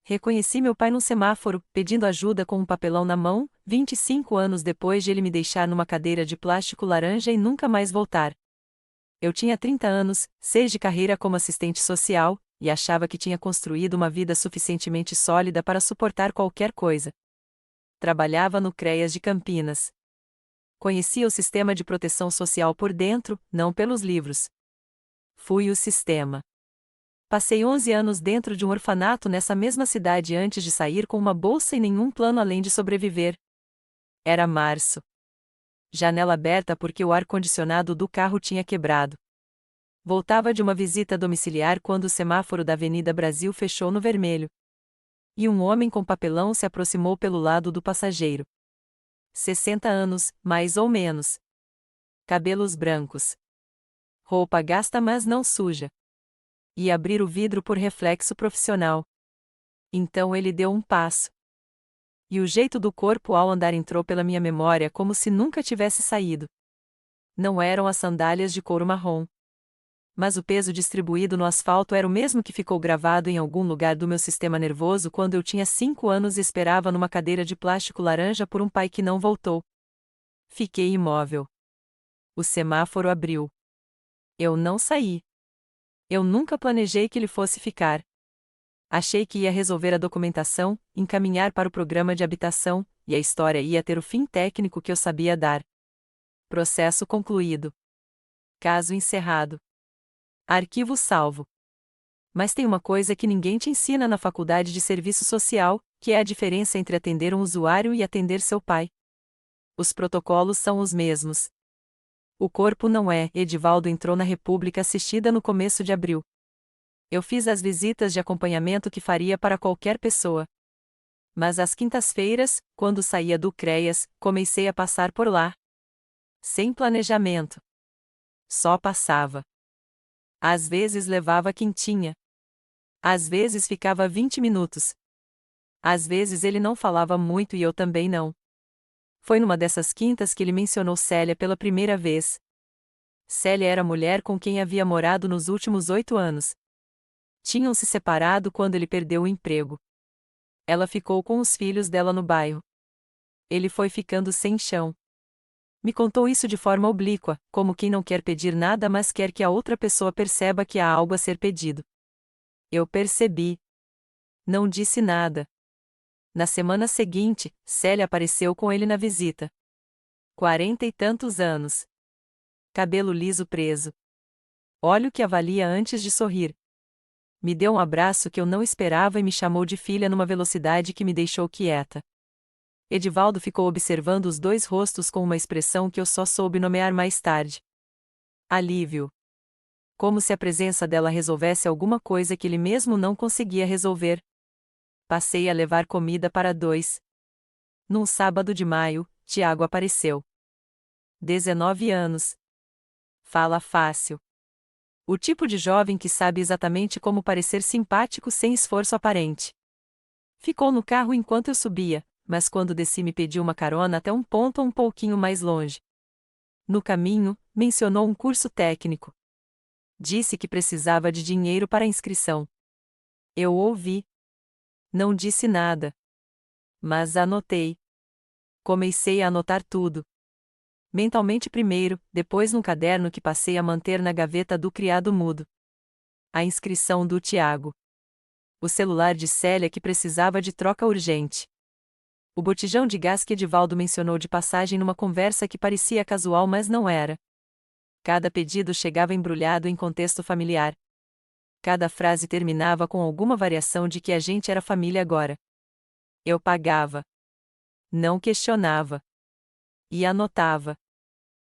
Reconheci meu pai num semáforo, pedindo ajuda com um papelão na mão, 25 anos depois de ele me deixar numa cadeira de plástico laranja e nunca mais voltar. Eu tinha 30 anos, 6 de carreira como assistente social, e achava que tinha construído uma vida suficientemente sólida para suportar qualquer coisa. Trabalhava no CREAS de Campinas. Conhecia o sistema de proteção social por dentro, não pelos livros. Fui o sistema. Passei 11 anos dentro de um orfanato nessa mesma cidade antes de sair com uma bolsa e nenhum plano além de sobreviver. Era março. Janela aberta porque o ar-condicionado do carro tinha quebrado. Voltava de uma visita domiciliar quando o semáforo da Avenida Brasil fechou no vermelho. E um homem com papelão se aproximou pelo lado do passageiro. 60 anos, mais ou menos. Cabelos brancos. Roupa gasta mas não suja. E abrir o vidro por reflexo profissional. Então ele deu um passo. E o jeito do corpo ao andar entrou pela minha memória como se nunca tivesse saído. Não eram as sandálias de couro marrom. Mas o peso distribuído no asfalto era o mesmo que ficou gravado em algum lugar do meu sistema nervoso quando eu tinha 5 anos e esperava numa cadeira de plástico laranja por um pai que não voltou. Fiquei imóvel. O semáforo abriu. Eu não saí. Eu nunca planejei que ele fosse ficar. Achei que ia resolver a documentação, encaminhar para o programa de habitação, e a história ia ter o fim técnico que eu sabia dar. Processo concluído. Caso encerrado. Arquivo salvo. Mas tem uma coisa que ninguém te ensina na faculdade de serviço social, que é a diferença entre atender um usuário e atender seu pai. Os protocolos são os mesmos. O corpo não é. Edivaldo entrou na República Assistida no começo de abril. Eu fiz as visitas de acompanhamento que faria para qualquer pessoa. Mas às quintas-feiras, quando saía do CREAS, comecei a passar por lá. Sem planejamento. Só passava. Às vezes levava quentinha. Às vezes ficava 20 minutos. Às vezes ele não falava muito e eu também não. Foi numa dessas quintas que ele mencionou Célia pela primeira vez. Célia era a mulher com quem havia morado nos últimos 8 anos. Tinham se separado quando ele perdeu o emprego. Ela ficou com os filhos dela no bairro. Ele foi ficando sem chão. Me contou isso de forma oblíqua, como quem não quer pedir nada mas quer que a outra pessoa perceba que há algo a ser pedido. Eu percebi. Não disse nada. Na semana seguinte, Célia apareceu com ele na visita. 40 e tantos anos. Cabelo liso preso. Olho que avalia antes de sorrir. Me deu um abraço que eu não esperava e me chamou de filha numa velocidade que me deixou quieta. Edivaldo ficou observando os dois rostos com uma expressão que eu só soube nomear mais tarde. Alívio. Como se a presença dela resolvesse alguma coisa que ele mesmo não conseguia resolver. Passei a levar comida para 2. Num sábado de maio, Tiago apareceu. 19 anos. Fala fácil. O tipo de jovem que sabe exatamente como parecer simpático sem esforço aparente. Ficou no carro enquanto eu subia, mas quando desci me pediu uma carona até um ponto um pouquinho mais longe. No caminho, mencionou um curso técnico. Disse que precisava de dinheiro para a inscrição. Eu ouvi. Não disse nada. Mas anotei. Comecei a anotar tudo. Mentalmente primeiro, depois num caderno que passei a manter na gaveta do criado mudo. A inscrição do Tiago. O celular de Célia que precisava de troca urgente. O botijão de gás que Edivaldo mencionou de passagem numa conversa que parecia casual mas não era. Cada pedido chegava embrulhado em contexto familiar. Cada frase terminava com alguma variação de que a gente era família agora. Eu pagava. Não questionava. E anotava.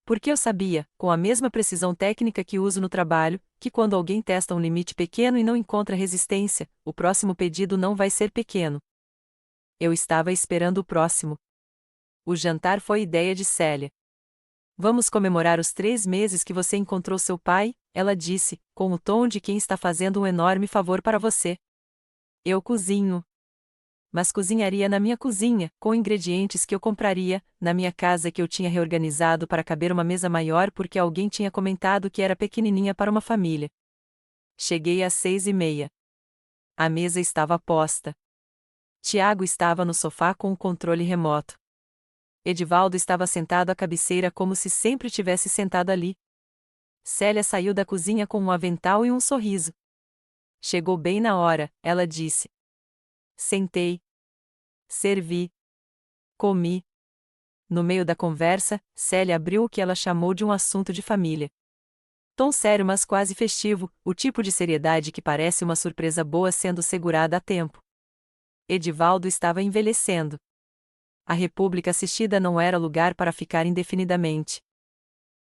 Porque eu sabia, com a mesma precisão técnica que uso no trabalho, que quando alguém testa um limite pequeno e não encontra resistência, o próximo pedido não vai ser pequeno. Eu estava esperando o próximo. O jantar foi ideia de Célia. Vamos comemorar os 3 meses que você encontrou seu pai, ela disse, com o tom de quem está fazendo um enorme favor para você. Eu cozinho. Mas cozinharia na minha cozinha, com ingredientes que eu compraria, na minha casa que eu tinha reorganizado para caber uma mesa maior porque alguém tinha comentado que era pequenininha para uma família. Cheguei às 6:30. A mesa estava posta. Tiago estava no sofá com o controle remoto. Edivaldo estava sentado à cabeceira como se sempre tivesse sentado ali. Célia saiu da cozinha com um avental e um sorriso. Chegou bem na hora, ela disse. Sentei. Servi. Comi. No meio da conversa, Célia abriu o que ela chamou de um assunto de família. Tom sério mas quase festivo, o tipo de seriedade que parece uma surpresa boa sendo segurada a tempo. Edivaldo estava envelhecendo. A República Assistida não era lugar para ficar indefinidamente.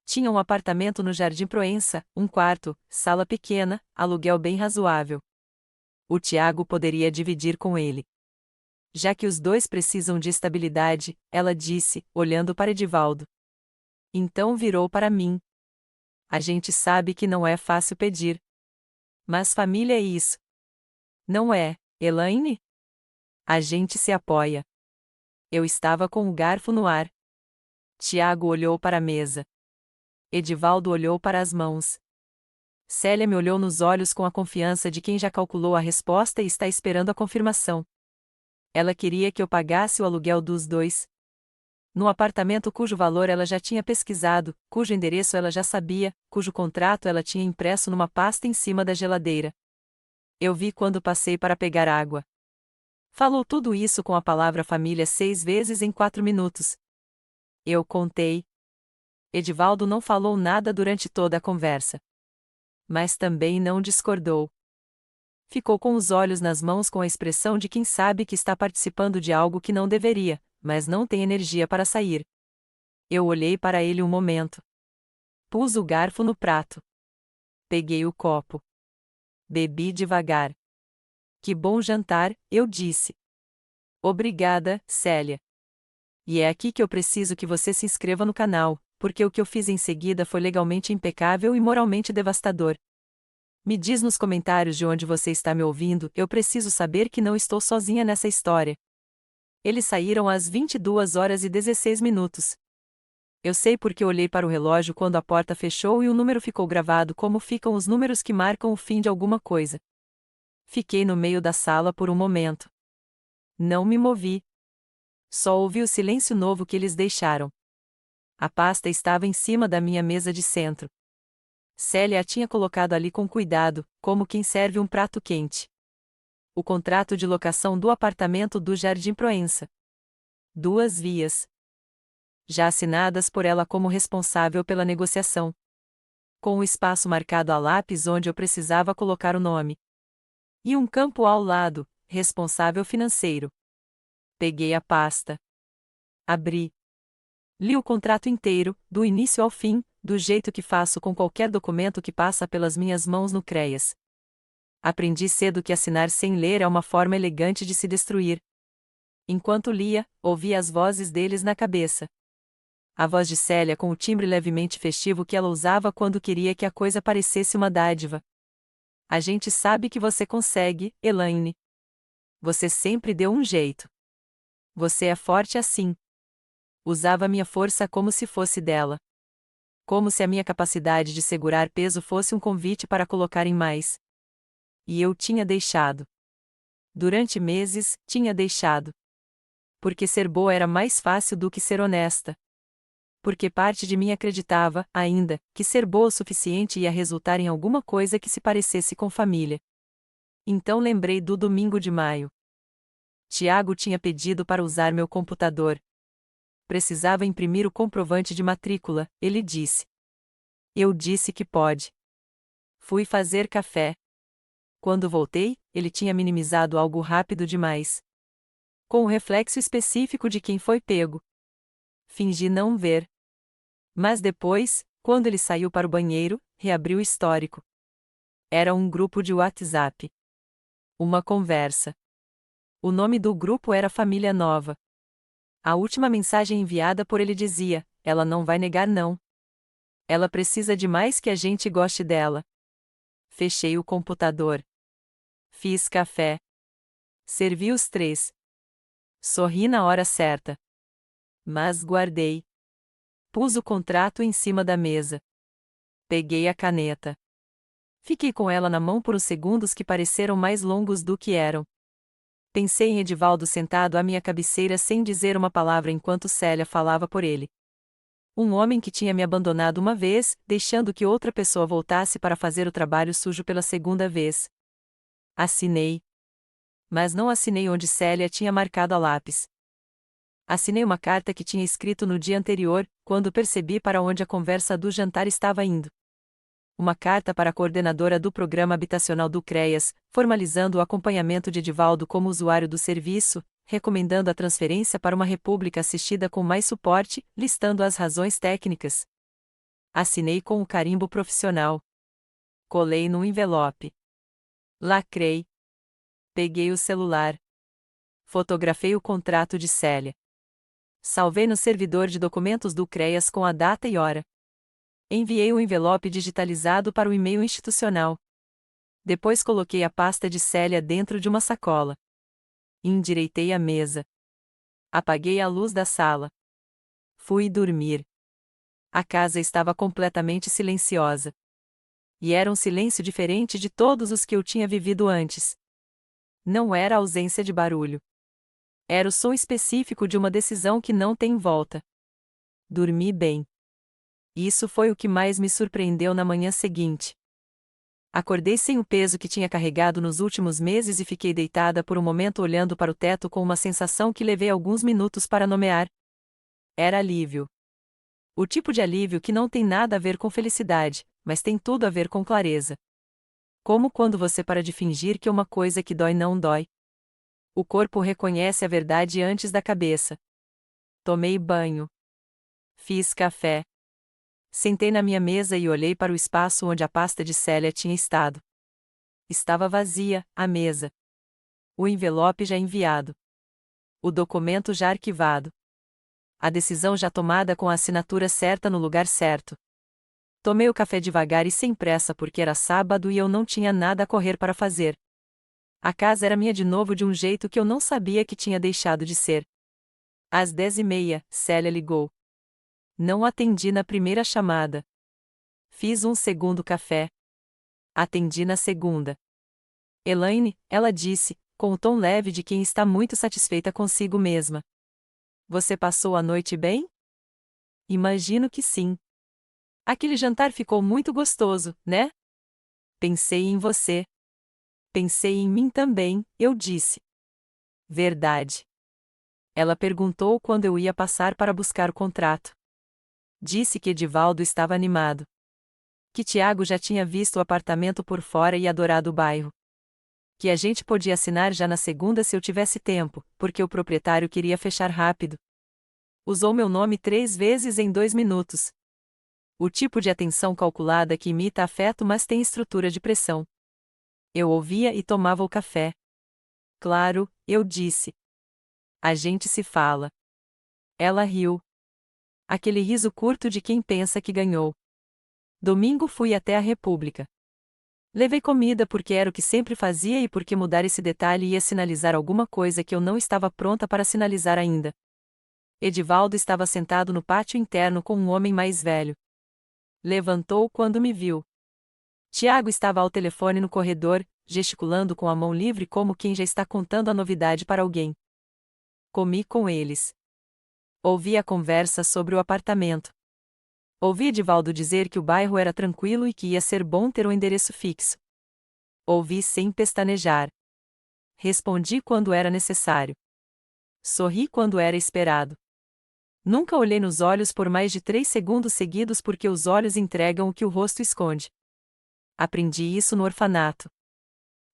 Tinha um apartamento no Jardim Proença, um quarto, sala pequena, aluguel bem razoável. O Tiago poderia dividir com ele. Já que os dois precisam de estabilidade, ela disse, olhando para Edivaldo. Então virou para mim. A gente sabe que não é fácil pedir. Mas família é isso. Não é, Elaine? A gente se apoia. Eu estava com o garfo no ar. Tiago olhou para a mesa. Edivaldo olhou para as mãos. Célia me olhou nos olhos com a confiança de quem já calculou a resposta e está esperando a confirmação. Ela queria que eu pagasse o aluguel dos dois. No apartamento cujo valor ela já tinha pesquisado, cujo endereço ela já sabia, cujo contrato ela tinha impresso numa pasta em cima da geladeira. Eu vi quando passei para pegar água. Falou tudo isso com a palavra família 6 vezes em 4 minutos. Eu contei. Edivaldo não falou nada durante toda a conversa. Mas também não discordou. Ficou com os olhos nas mãos com a expressão de quem sabe que está participando de algo que não deveria, mas não tem energia para sair. Eu olhei para ele um momento. Pus o garfo no prato. Peguei o copo. Bebi devagar. Que bom jantar, eu disse. Obrigada, Célia. E é aqui que eu preciso que você se inscreva no canal, porque o que eu fiz em seguida foi legalmente impecável e moralmente devastador. Me diz nos comentários de onde você está me ouvindo, eu preciso saber que não estou sozinha nessa história. Eles saíram às 22h16. Eu sei porque olhei para o relógio quando a porta fechou e o número ficou gravado como ficam os números que marcam o fim de alguma coisa. Fiquei no meio da sala por um momento. Não me movi. Só ouvi o silêncio novo que eles deixaram. A pasta estava em cima da minha mesa de centro. Célia a tinha colocado ali com cuidado, como quem serve um prato quente. O contrato de locação do apartamento do Jardim Proença. 2 vias. Já assinadas por ela como responsável pela negociação. Com o espaço marcado a lápis onde eu precisava colocar o nome. E um campo ao lado, responsável financeiro. Peguei a pasta. Abri. Li o contrato inteiro, do início ao fim, do jeito que faço com qualquer documento que passa pelas minhas mãos no CREAS. Aprendi cedo que assinar sem ler é uma forma elegante de se destruir. Enquanto lia, ouvia as vozes deles na cabeça. A voz de Célia com o timbre levemente festivo que ela usava quando queria que a coisa parecesse uma dádiva. A gente sabe que você consegue, Elaine. Você sempre deu um jeito. Você é forte assim. Usava minha força como se fosse dela. Como se a minha capacidade de segurar peso fosse um convite para colocar em mais. E eu tinha deixado. Durante meses, tinha deixado. Porque ser boa era mais fácil do que ser honesta. Porque parte de mim acreditava, ainda, que ser boa o suficiente ia resultar em alguma coisa que se parecesse com família. Então lembrei do domingo de maio. Tiago tinha pedido para usar meu computador. Precisava imprimir o comprovante de matrícula, ele disse. Eu disse que pode. Fui fazer café. Quando voltei, ele tinha minimizado algo rápido demais. Com o reflexo específico de quem foi pego. Fingi não ver. Mas depois, quando ele saiu para o banheiro, reabriu o histórico. Era um grupo de WhatsApp. Uma conversa. O nome do grupo era Família Nova. A última mensagem enviada por ele dizia: ela não vai negar não. Ela precisa de mais que a gente goste dela. Fechei o computador. Fiz café. Servi os 3. Sorri na hora certa. Mas guardei. Pus o contrato em cima da mesa. Peguei a caneta. Fiquei com ela na mão por uns segundos que pareceram mais longos do que eram. Pensei em Edivaldo sentado à minha cabeceira sem dizer uma palavra enquanto Célia falava por ele. Um homem que tinha me abandonado uma vez, deixando que outra pessoa voltasse para fazer o trabalho sujo pela segunda vez. Assinei. Mas não assinei onde Célia tinha marcado a lápis. Assinei uma carta que tinha escrito no dia anterior, quando percebi para onde a conversa do jantar estava indo. Uma carta para a coordenadora do programa habitacional do CREAS, formalizando o acompanhamento de Edivaldo como usuário do serviço, recomendando a transferência para uma república assistida com mais suporte, listando as razões técnicas. Assinei com o carimbo profissional. Colei num envelope. Lacrei. Peguei o celular. Fotografei o contrato de Célia. Salvei no servidor de documentos do CREAS com a data e hora. Enviei o envelope digitalizado para o e-mail institucional. Depois coloquei a pasta de Célia dentro de uma sacola. Endireitei a mesa. Apaguei a luz da sala. Fui dormir. A casa estava completamente silenciosa. E era um silêncio diferente de todos os que eu tinha vivido antes. Não era a ausência de barulho. Era o som específico de uma decisão que não tem volta. Dormi bem. Isso foi o que mais me surpreendeu na manhã seguinte. Acordei sem o peso que tinha carregado nos últimos meses e fiquei deitada por um momento olhando para o teto com uma sensação que levei alguns minutos para nomear. Era alívio. O tipo de alívio que não tem nada a ver com felicidade, mas tem tudo a ver com clareza. Como quando você para de fingir que uma coisa que dói não dói. O corpo reconhece a verdade antes da cabeça. Tomei banho. Fiz café. Sentei na minha mesa e olhei para o espaço onde a pasta de Célia tinha estado. Estava vazia, a mesa. O envelope já enviado. O documento já arquivado. A decisão já tomada com a assinatura certa no lugar certo. Tomei o café devagar e sem pressa porque era sábado e eu não tinha nada a correr para fazer. A casa era minha de novo de um jeito que eu não sabia que tinha deixado de ser. Às 10h30, Célia ligou. Não atendi na primeira chamada. Fiz um segundo café. Atendi na segunda. Elaine, ela disse, com o tom leve de quem está muito satisfeita consigo mesma. Você passou a noite bem? Imagino que sim. Aquele jantar ficou muito gostoso, né? Pensei em você. Pensei em mim também, eu disse. Verdade. Ela perguntou quando eu ia passar para buscar o contrato. Disse que Edivaldo estava animado. Que Tiago já tinha visto o apartamento por fora e adorado o bairro. Que a gente podia assinar já na segunda se eu tivesse tempo, porque o proprietário queria fechar rápido. Usou meu nome 3 vezes em 2 minutos. O tipo de atenção calculada que imita afeto mas tem estrutura de pressão. Eu ouvia e tomava o café. Claro, eu disse. A gente se fala. Ela riu. Aquele riso curto de quem pensa que ganhou. Domingo fui até a República. Levei comida porque era o que sempre fazia e porque mudar esse detalhe ia sinalizar alguma coisa que eu não estava pronta para sinalizar ainda. Edivaldo estava sentado no pátio interno com um homem mais velho. Levantou quando me viu. Tiago estava ao telefone no corredor, gesticulando com a mão livre como quem já está contando a novidade para alguém. Comi com eles. Ouvi a conversa sobre o apartamento. Ouvi Edivaldo dizer que o bairro era tranquilo e que ia ser bom ter um endereço fixo. Ouvi sem pestanejar. Respondi quando era necessário. Sorri quando era esperado. Nunca olhei nos olhos por mais de 3 segundos seguidos porque os olhos entregam o que o rosto esconde. Aprendi isso no orfanato.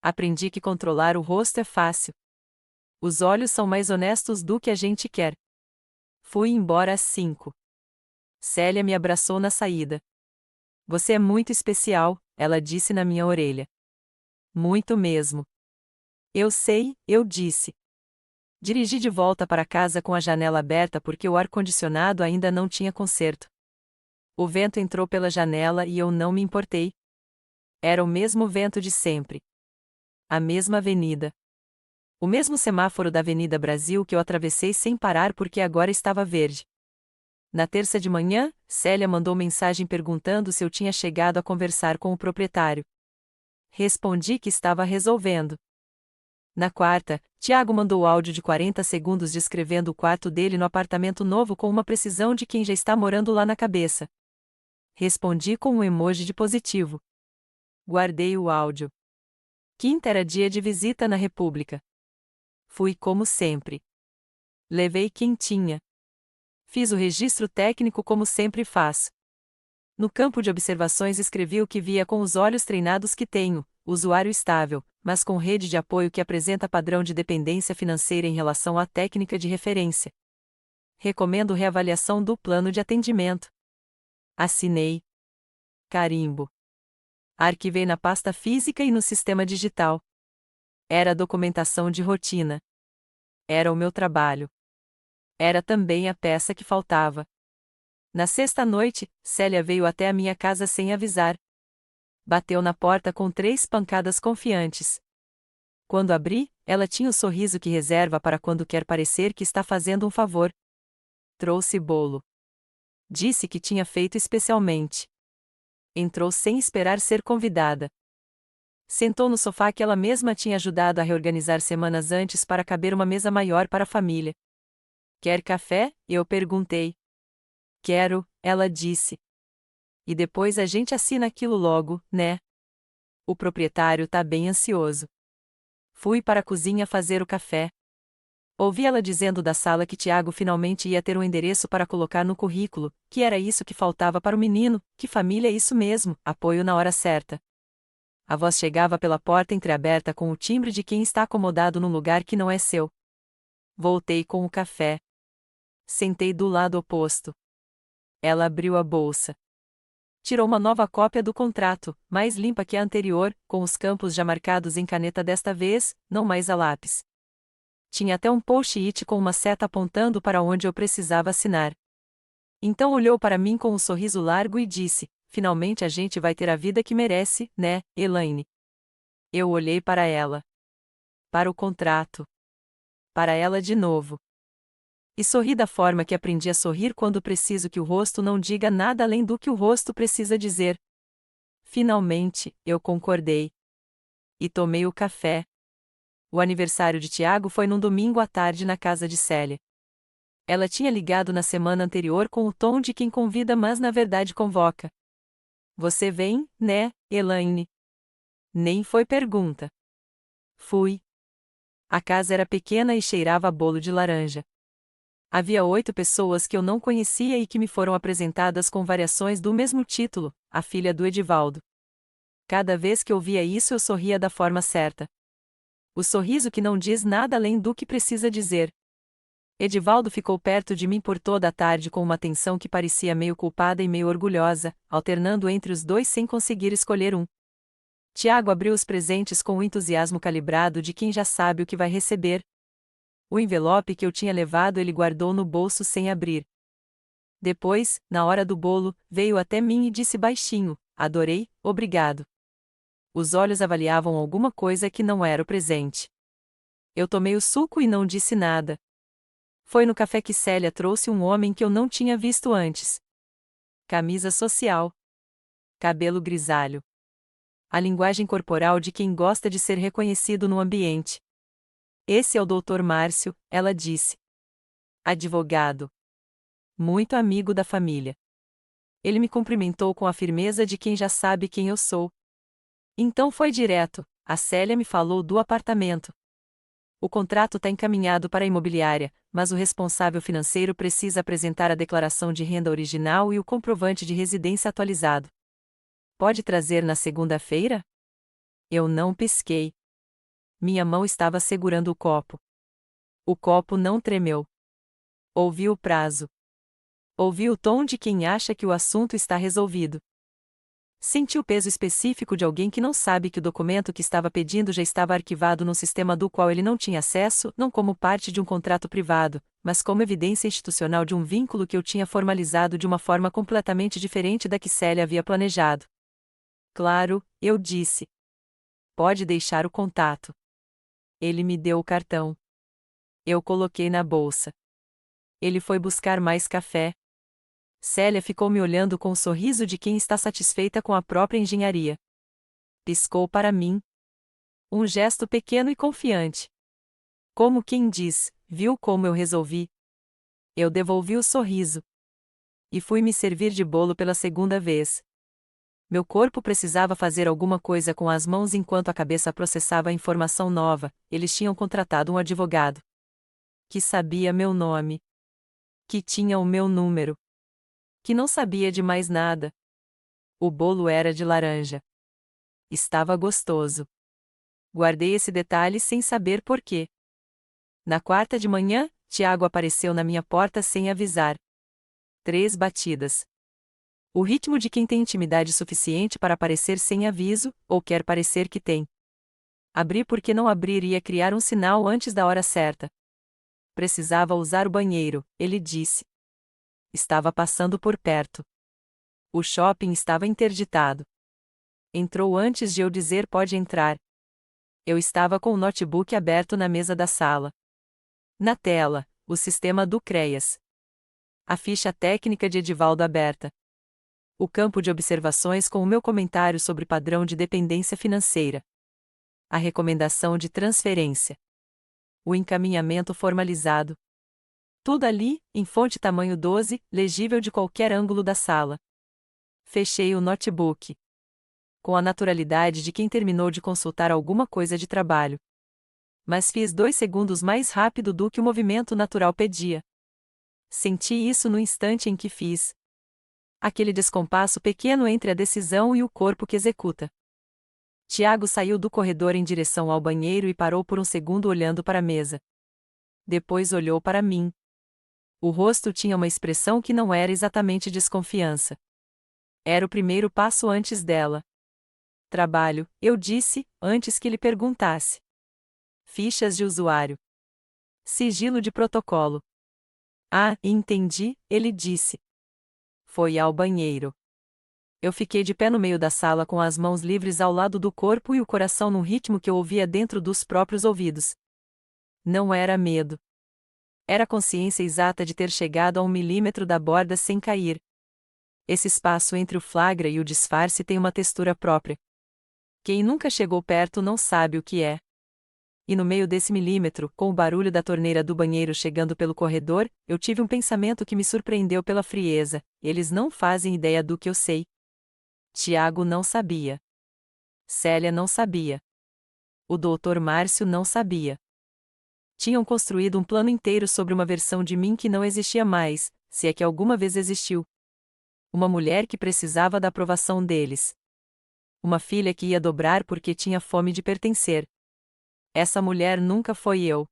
Aprendi que controlar o rosto é fácil. Os olhos são mais honestos do que a gente quer. Fui embora às 5. Célia me abraçou na saída. Você é muito especial, ela disse na minha orelha. Muito mesmo. Eu sei, eu disse. Dirigi de volta para casa com a janela aberta porque o ar-condicionado ainda não tinha conserto. O vento entrou pela janela e eu não me importei. Era o mesmo vento de sempre. A mesma avenida. O mesmo semáforo da Avenida Brasil que eu atravessei sem parar porque agora estava verde. Na terça de manhã, Célia mandou mensagem perguntando se eu tinha chegado a conversar com o proprietário. Respondi que estava resolvendo. Na quarta, Tiago mandou áudio de 40 segundos descrevendo o quarto dele no apartamento novo com uma precisão de quem já está morando lá na cabeça. Respondi com um emoji de positivo. Guardei o áudio. Quinta era dia de visita na República. Fui como sempre. Levei quentinha. Fiz o registro técnico como sempre faço. No campo de observações escrevi o que via com os olhos treinados que tenho, usuário estável, mas com rede de apoio que apresenta padrão de dependência financeira em relação à técnica de referência. Recomendo reavaliação do plano de atendimento. Assinei. Carimbo. Arquivei na pasta física e no sistema digital. Era a documentação de rotina. Era o meu trabalho. Era também a peça que faltava. Na sexta-noite, Célia veio até a minha casa sem avisar. Bateu na porta com 3 pancadas confiantes. Quando abri, ela tinha o sorriso que reserva para quando quer parecer que está fazendo um favor. Trouxe bolo. Disse que tinha feito especialmente. Entrou sem esperar ser convidada. Sentou no sofá que ela mesma tinha ajudado a reorganizar semanas antes para caber uma mesa maior para a família. Quer café? Eu perguntei. Quero, ela disse. E depois a gente assina aquilo logo, né? O proprietário tá bem ansioso. Fui para a cozinha fazer o café. Ouvi ela dizendo da sala que Tiago finalmente ia ter um endereço para colocar no currículo, que era isso que faltava para o menino, que família é isso mesmo, apoio na hora certa. A voz chegava pela porta entreaberta com o timbre de quem está acomodado num lugar que não é seu. Voltei com o café. Sentei do lado oposto. Ela abriu a bolsa. Tirou uma nova cópia do contrato, mais limpa que a anterior, com os campos já marcados em caneta desta vez, não mais a lápis. Tinha até um post-it com uma seta apontando para onde eu precisava assinar. Então olhou para mim com um sorriso largo e disse: finalmente a gente vai ter a vida que merece, né, Elaine? Eu olhei para ela. Para o contrato. Para ela de novo. E sorri da forma que aprendi a sorrir quando preciso que o rosto não diga nada além do que o rosto precisa dizer. Finalmente, eu concordei. E tomei o café. O aniversário de Tiago foi num domingo à tarde na casa de Célia. Ela tinha ligado na semana anterior com o tom de quem convida mas na verdade convoca. Você vem, né, Elaine? Nem foi pergunta. Fui. A casa era pequena e cheirava a bolo de laranja. Havia 8 pessoas que eu não conhecia e que me foram apresentadas com variações do mesmo título, a filha do Edivaldo. Cada vez que eu via isso eu sorria da forma certa. O sorriso que não diz nada além do que precisa dizer. Edivaldo ficou perto de mim por toda a tarde com uma atenção que parecia meio culpada e meio orgulhosa, alternando entre os dois sem conseguir escolher um. Tiago abriu os presentes com o entusiasmo calibrado de quem já sabe o que vai receber. O envelope que eu tinha levado ele guardou no bolso sem abrir. Depois, na hora do bolo, veio até mim e disse baixinho: adorei, obrigado. Os olhos avaliavam alguma coisa que não era o presente. Eu tomei o suco e não disse nada. Foi no café que Célia trouxe um homem que eu não tinha visto antes. Camisa social. Cabelo grisalho. A linguagem corporal de quem gosta de ser reconhecido no ambiente. Esse é o Dr. Márcio, ela disse. Advogado. Muito amigo da família. Ele me cumprimentou com a firmeza de quem já sabe quem eu sou. Então foi direto: a Célia me falou do apartamento. O contrato está encaminhado para a imobiliária, mas o responsável financeiro precisa apresentar a declaração de renda original e o comprovante de residência atualizado. Pode trazer na segunda-feira? Eu não pisquei. Minha mão estava segurando o copo. O copo não tremeu. Ouvi o prazo. Ouvi o tom de quem acha que o assunto está resolvido. Senti o peso específico de alguém que não sabe que o documento que estava pedindo já estava arquivado num sistema do qual ele não tinha acesso, não como parte de um contrato privado, mas como evidência institucional de um vínculo que eu tinha formalizado de uma forma completamente diferente da que Célia havia planejado. Claro, eu disse. Pode deixar o contato. Ele me deu o cartão. Eu coloquei na bolsa. Ele foi buscar mais café. Célia ficou me olhando com o sorriso de quem está satisfeita com a própria engenharia. Piscou para mim. Um gesto pequeno e confiante. Como quem diz, viu como eu resolvi? Eu devolvi o sorriso. E fui me servir de bolo pela segunda vez. Meu corpo precisava fazer alguma coisa com as mãos enquanto a cabeça processava a informação nova. Eles tinham contratado um advogado que sabia meu nome, que tinha o meu número, que não sabia de mais nada. O bolo era de laranja. Estava gostoso. Guardei esse detalhe sem saber por quê. Na quarta de manhã, Tiago apareceu na minha porta sem avisar. 3 batidas. O ritmo de quem tem intimidade suficiente para aparecer sem aviso, ou quer parecer que tem. Abri porque não abrir ia criar um sinal antes da hora certa. Precisava usar o banheiro, ele disse. Estava passando por perto. O shopping estava interditado. Entrou antes de eu dizer pode entrar. Eu estava com o notebook aberto na mesa da sala. Na tela, o sistema do CREAS. A ficha técnica de Edivaldo aberta. O campo de observações com o meu comentário sobre padrão de dependência financeira. A recomendação de transferência. O encaminhamento formalizado. Tudo ali, em fonte tamanho 12, legível de qualquer ângulo da sala. Fechei o notebook. Com a naturalidade de quem terminou de consultar alguma coisa de trabalho. Mas fiz 2 segundos mais rápido do que o movimento natural pedia. Senti isso no instante em que fiz. Aquele descompasso pequeno entre a decisão e o corpo que executa. Tiago saiu do corredor em direção ao banheiro e parou por um segundo olhando para a mesa. Depois olhou para mim. O rosto tinha uma expressão que não era exatamente desconfiança. Era o primeiro passo antes dela. Trabalho, eu disse, antes que ele perguntasse. Fichas de usuário. Sigilo de protocolo. Ah, entendi, ele disse. Foi ao banheiro. Eu fiquei de pé no meio da sala com as mãos livres ao lado do corpo e o coração num ritmo que eu ouvia dentro dos próprios ouvidos. Não era medo. Era a consciência exata de ter chegado a 1 milímetro da borda sem cair. Esse espaço entre o flagra e o disfarce tem uma textura própria. Quem nunca chegou perto não sabe o que é. E no meio desse milímetro, com o barulho da torneira do banheiro chegando pelo corredor, eu tive um pensamento que me surpreendeu pela frieza: eles não fazem ideia do que eu sei. Tiago não sabia. Célia não sabia. O Dr. Márcio não sabia. Tinham construído um plano inteiro sobre uma versão de mim que não existia mais, se é que alguma vez existiu. Uma mulher que precisava da aprovação deles. Uma filha que ia dobrar porque tinha fome de pertencer. Essa mulher nunca foi eu.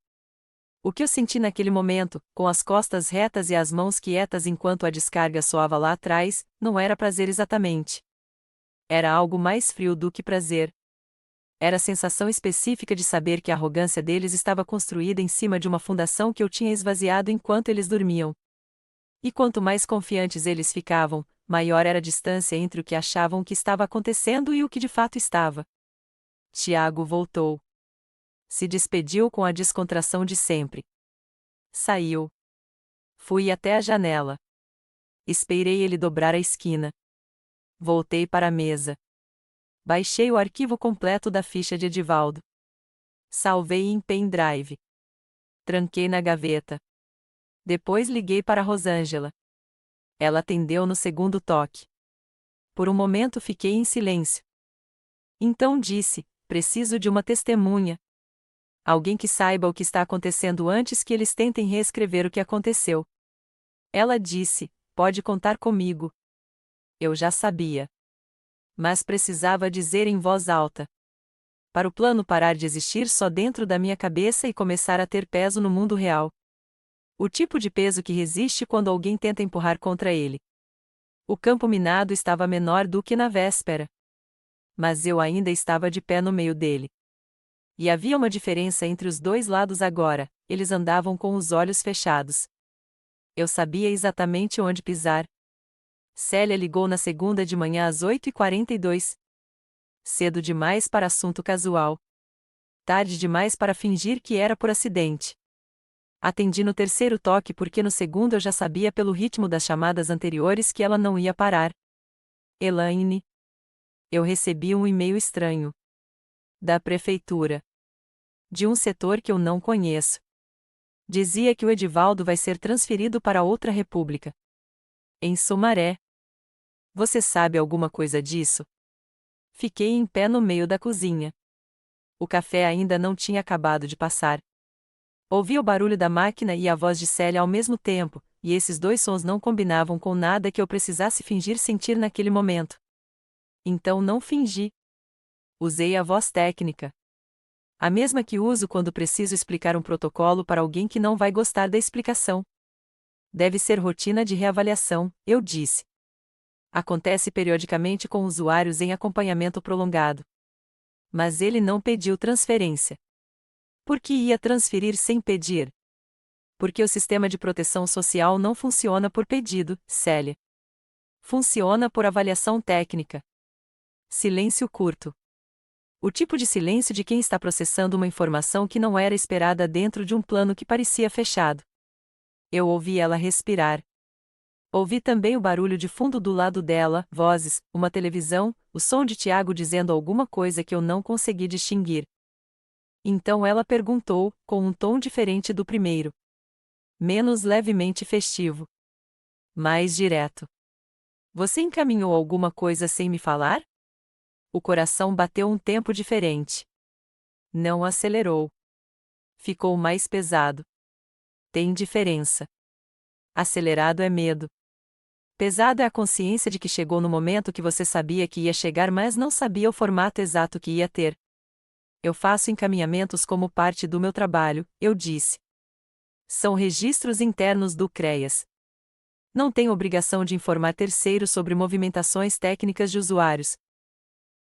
O que eu senti naquele momento, com as costas retas e as mãos quietas enquanto a descarga soava lá atrás, não era prazer exatamente. Era algo mais frio do que prazer. Era a sensação específica de saber que a arrogância deles estava construída em cima de uma fundação que eu tinha esvaziado enquanto eles dormiam. E quanto mais confiantes eles ficavam, maior era a distância entre o que achavam que estava acontecendo e o que de fato estava. Tiago voltou. Se despediu com a descontração de sempre. Saiu. Fui até a janela. Esperei ele dobrar a esquina. Voltei para a mesa. Baixei o arquivo completo da ficha de Edivaldo. Salvei em pendrive. Tranquei na gaveta. Depois liguei para Rosângela. Ela atendeu no segundo toque. Por um momento fiquei em silêncio. Então disse: preciso de uma testemunha. Alguém que saiba o que está acontecendo antes que eles tentem reescrever o que aconteceu. Ela disse: pode contar comigo. Eu já sabia. Mas precisava dizer em voz alta. Para o plano parar de existir só dentro da minha cabeça e começar a ter peso no mundo real. O tipo de peso que resiste quando alguém tenta empurrar contra ele. O campo minado estava menor do que na véspera. Mas eu ainda estava de pé no meio dele. E havia uma diferença entre os dois lados agora: eles andavam com os olhos fechados. Eu sabia exatamente onde pisar. Célia ligou na segunda de manhã às 8h42. Cedo demais para assunto casual. Tarde demais para fingir que era por acidente. Atendi no terceiro toque porque no segundo eu já sabia pelo ritmo das chamadas anteriores que ela não ia parar. Elaine. Eu recebi um e-mail estranho. Da prefeitura. De um setor que eu não conheço. Dizia que o Edivaldo vai ser transferido para outra república. Em Sumaré. Você sabe alguma coisa disso? Fiquei em pé no meio da cozinha. O café ainda não tinha acabado de passar. Ouvi o barulho da máquina e a voz de Célia ao mesmo tempo, e esses dois sons não combinavam com nada que eu precisasse fingir sentir naquele momento. Então não fingi. Usei a voz técnica. A mesma que uso quando preciso explicar um protocolo para alguém que não vai gostar da explicação. Deve ser rotina de reavaliação, eu disse. Acontece periodicamente com usuários em acompanhamento prolongado. Mas ele não pediu transferência. Por que ia transferir sem pedir? Porque o sistema de proteção social não funciona por pedido, Célia. Funciona por avaliação técnica. Silêncio curto. O tipo de silêncio de quem está processando uma informação que não era esperada dentro de um plano que parecia fechado. Eu ouvi ela respirar. Ouvi também o barulho de fundo do lado dela, vozes, uma televisão, o som de Tiago dizendo alguma coisa que eu não consegui distinguir. Então ela perguntou, com um tom diferente do primeiro. Menos levemente festivo. Mais direto. Você encaminhou alguma coisa sem me falar? O coração bateu um tempo diferente. Não acelerou. Ficou mais pesado. Tem diferença. Acelerado é medo. Pesado é a consciência de que chegou no momento que você sabia que ia chegar, mas não sabia o formato exato que ia ter. Eu faço encaminhamentos como parte do meu trabalho, eu disse. São registros internos do CREAS. Não tenho obrigação de informar terceiros sobre movimentações técnicas de usuários,